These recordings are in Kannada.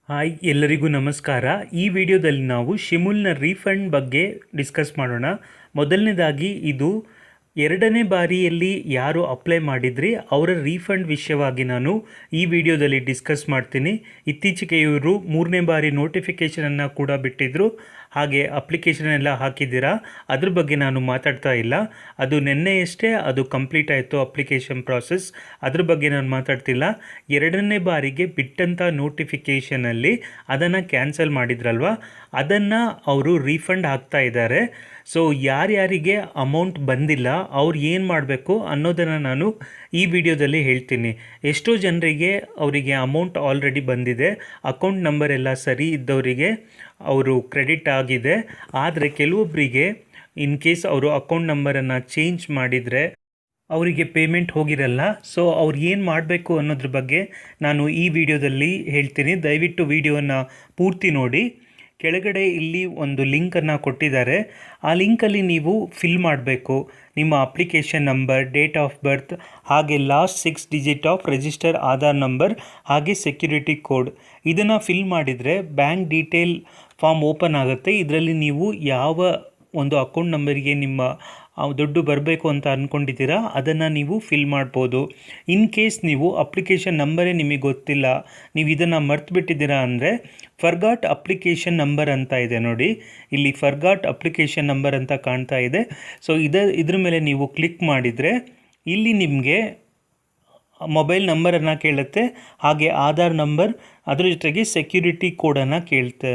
ಹಾಯ್ ಎಲ್ಲರಿಗೂ ನಮಸ್ಕಾರ. ಈ ವಿಡಿಯೋದಲ್ಲಿ ನಾವು ಶಿಮುಲ್ನ ರೀಫಂಡ್ ಬಗ್ಗೆ ಡಿಸ್ಕಸ್ ಮಾಡೋಣ. ಮೊದಲನೇದಾಗಿ ಇದು ಎರಡನೇ ಬಾರಿಯಲ್ಲಿ ಯಾರು ಅಪ್ಲೈ ಮಾಡಿದ್ರಿ ಅವರ ರೀಫಂಡ್ ವಿಷಯವಾಗಿ ನಾನು ಈ ವಿಡಿಯೋದಲ್ಲಿ ಡಿಸ್ಕಸ್ ಮಾಡ್ತೀನಿ. ಇತ್ತೀಚೆಗೆ ಇವರು ಮೂರನೇ ಬಾರಿ ನೋಟಿಫಿಕೇಷನನ್ನು ಕೂಡ ಬಿಟ್ಟಿದ್ದರು, ಹಾಗೆ ಅಪ್ಲಿಕೇಶನ್ ಎಲ್ಲ ಹಾಕಿದ್ದೀರಾ, ಅದ್ರ ಬಗ್ಗೆ ನಾನು ಮಾತಾಡ್ತಾ ಇಲ್ಲ. ಅದು ನಿನ್ನೆಯಷ್ಟೇ ಅದು ಕಂಪ್ಲೀಟ್ ಆಯಿತು ಅಪ್ಲಿಕೇಶನ್ ಪ್ರಾಸೆಸ್, ಅದ್ರ ಬಗ್ಗೆ ನಾನು ಮಾತಾಡ್ತಿಲ್ಲ. ಎರಡನೇ ಬಾರಿಗೆ ಬಿಟ್ಟಂಥ ನೋಟಿಫಿಕೇಷನಲ್ಲಿ ಅದನ್ನು ಕ್ಯಾನ್ಸಲ್ ಮಾಡಿದ್ರಲ್ವ, ಅದನ್ನು ಅವರು ರೀಫಂಡ್ ಹಾಕ್ತಾ ಇದ್ದಾರೆ. ಸೊ ಯಾರ್ಯಾರಿಗೆ ಅಮೌಂಟ್ ಬಂದಿಲ್ಲ ಅವ್ರು ಏನು ಮಾಡಬೇಕು ಅನ್ನೋದನ್ನು ನಾನು ಈ ವಿಡಿಯೋದಲ್ಲಿ ಹೇಳ್ತೀನಿ. ಎಷ್ಟೋ ಜನರಿಗೆ ಅವರಿಗೆ ಅಮೌಂಟ್ ಆಲ್ರೆಡಿ ಬಂದಿದೆ, ಅಕೌಂಟ್ ನಂಬರ್ ಎಲ್ಲ ಸರಿ ಇದ್ದವರಿಗೆ ಅವರು ಕ್ರೆಡಿಟ್ ಆಗಿದೆ. ಆದರೆ ಕೆಲವೊಬ್ಬರಿಗೆ ಇನ್ ಕೇಸ್ ಅವರು ಅಕೌಂಟ್ ನಂಬರನ್ನು ಚೇಂಜ್ ಮಾಡಿದರೆ ಅವರಿಗೆ ಪೇಮೆಂಟ್ ಹೋಗಿರಲ್ಲ. ಸೊ ಅವ್ರು ಏನು ಮಾಡಬೇಕು ಅನ್ನೋದ್ರ ಬಗ್ಗೆ ನಾನು ಈ ವಿಡಿಯೋದಲ್ಲಿ ಹೇಳ್ತೀನಿ. ದಯವಿಟ್ಟು ವಿಡಿಯೋನ ಪೂರ್ತಿ ನೋಡಿ. ಕೆಳಗಡೆ ಇಲ್ಲಿ ಒಂದು ಲಿಂಕನ್ನು ಕೊಟ್ಟಿದ್ದಾರೆ. ಆ ಲಿಂಕಲ್ಲಿ ನೀವು ಫಿಲ್ ಮಾಡಬೇಕು ನಿಮ್ಮ application number, date of birth, ಹಾಗೆ last 6 digit of register Aadhaar number, ಹಾಗೆ ಸೆಕ್ಯೂರಿಟಿ ಕೋಡ್. ಇದನ್ನು ಫಿಲ್ ಮಾಡಿದರೆ ಬ್ಯಾಂಕ್ ಡೀಟೇಲ್ ಫಾರ್ಮ್ ಓಪನ್ ಆಗುತ್ತೆ. ಇದರಲ್ಲಿ ನೀವು ಯಾವ ಒಂದು ಅಕೌಂಟ್ ನಂಬರಿಗೆ ನಿಮ್ಮ ದುಡ್ಡು ಬರಬೇಕು ಅಂತ ಅಂದ್ಕೊಂಡಿದ್ದೀರಾ ಅದನ್ನು ನೀವು ಫಿಲ್ ಮಾಡ್ಬೋದು. ಇನ್ ಕೇಸ್ ನೀವು ಅಪ್ಲಿಕೇಶನ್ ನಂಬರೇ ನಿಮಗೆ ಗೊತ್ತಿಲ್ಲ, ನೀವು ಇದನ್ನು ಮರ್ತು ಬಿಟ್ಟಿದ್ದೀರಾ ಅಂದರೆ ಫರ್ಗಾಟ್ ಅಪ್ಲಿಕೇಶನ್ ನಂಬರ್ ಅಂತ ಇದೆ ನೋಡಿ, ಇಲ್ಲಿ ಫರ್ಗಾಟ್ ಅಪ್ಲಿಕೇಶನ್ ನಂಬರ್ ಅಂತ ಕಾಣ್ತಾ ಇದೆ. ಸೊ ಇದ್ರ ಮೇಲೆ ನೀವು ಕ್ಲಿಕ್ ಮಾಡಿದರೆ ಇಲ್ಲಿ ನಿಮಗೆ ಮೊಬೈಲ್ ನಂಬರನ್ನು ಕೇಳುತ್ತೆ, ಹಾಗೆ ಆಧಾರ್ ನಂಬರ್, ಅದ್ರ ಜೊತೆಗೆ ಸೆಕ್ಯೂರಿಟಿ ಕೋಡನ್ನು ಕೇಳುತ್ತೆ.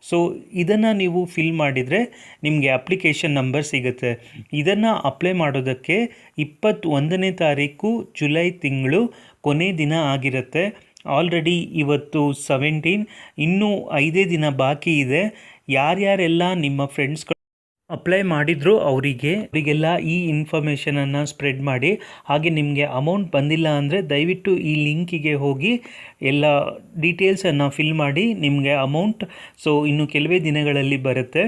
ಸೊ ಇದನ್ನು ನೀವು ಫಿಲ್ ಮಾಡಿದರೆ ನಿಮಗೆ ಅಪ್ಲಿಕೇಶನ್ ನಂಬರ್ ಸಿಗುತ್ತೆ. ಇದನ್ನು ಅಪ್ಲೈ ಮಾಡೋದಕ್ಕೆ 21ನೇ ತಾರೀಕು ಜುಲೈ ತಿಂಗಳು ಕೊನೆ ದಿನ ಆಗಿರುತ್ತೆ. ಆಲ್ರೆಡಿ ಇವತ್ತು 17, ಇನ್ನೂ 5 ದಿನ ಬಾಕಿ ಇದೆ. ಯಾರ್ಯಾರೆಲ್ಲ ನಿಮ್ಮ ಫ್ರೆಂಡ್ಸ್ಗಳು ಅಪ್ಲೈ ಮಾಡಿದ್ರು ಅವರಿಗೆಲ್ಲ ಈ ಇನ್ಫಾರ್ಮೇಷನನ್ನು ಸ್ಪ್ರೆಡ್ ಮಾಡಿ. ಹಾಗೆ ನಿಮಗೆ ಅಮೌಂಟ್ ಬಂದಿಲ್ಲ ಅಂದರೆ ದಯವಿಟ್ಟು ಈ ಲಿಂಕಿಗೆ ಹೋಗಿ ಎಲ್ಲ ಡೀಟೇಲ್ಸನ್ನು ಫಿಲ್ ಮಾಡಿ. ನಿಮಗೆ ಅಮೌಂಟ್ ಇನ್ನು ಕೆಲವೇ ದಿನಗಳಲ್ಲಿ ಬರುತ್ತೆ.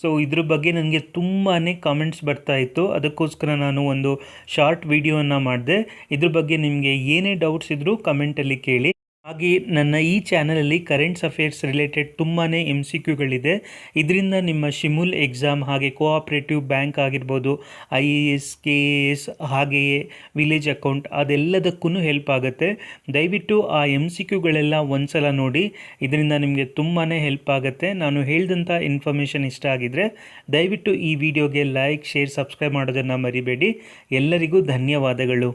ಸೊ ಇದ್ರ ಬಗ್ಗೆ ನನಗೆ ತುಂಬಾ ಕಾಮೆಂಟ್ಸ್ ಬರ್ತಾಯಿತ್ತು, ಅದಕ್ಕೋಸ್ಕರ ನಾನು ಒಂದು ಶಾರ್ಟ್ ವಿಡಿಯೋನ ಮಾಡಿದೆ. ಇದ್ರ ಬಗ್ಗೆ ನಿಮಗೆ ಏನೇ ಡೌಟ್ಸ್ ಇದ್ದರೂ ಕಮೆಂಟಲ್ಲಿ ಕೇಳಿ. ಹಾಗೆ ನನ್ನ ಈ ಚಾನಲಲ್ಲಿ ಕರೆಂಟ್ಸ್ ಅಫೇರ್ಸ್ ರಿಲೇಟೆಡ್ ತುಂಬಾ MCQಗಳಿದೆ. ಇದರಿಂದ ನಿಮ್ಮ ಶಿಮುಲ್ ಎಕ್ಸಾಮ್, ಹಾಗೆ ಕೋಆಪ್ರೇಟಿವ್ ಬ್ಯಾಂಕ್ ಆಗಿರ್ಬೋದು, IAS, KAS, ಹಾಗೆಯೇ ವಿಲೇಜ್ ಅಕೌಂಟ್, ಅದೆಲ್ಲದಕ್ಕೂ ಹೆಲ್ಪ್ ಆಗುತ್ತೆ. ದಯವಿಟ್ಟು ಆ MCQಗಳೆಲ್ಲ ಒಂದು ಸಲ ನೋಡಿ, ಇದರಿಂದ ನಿಮಗೆ ತುಂಬಾ ಹೆಲ್ಪ್ ಆಗುತ್ತೆ. ನಾನು ಹೇಳಿದಂಥ ಇನ್ಫಾರ್ಮೇಷನ್ ಇಷ್ಟ ಆಗಿದ್ದರೆ ದಯವಿಟ್ಟು ಈ ವಿಡಿಯೋಗೆ ಲೈಕ್, ಶೇರ್, ಸಬ್ಸ್ಕ್ರೈಬ್ ಮಾಡೋದನ್ನು ಮರಿಬೇಡಿ. ಎಲ್ಲರಿಗೂ ಧನ್ಯವಾದಗಳು.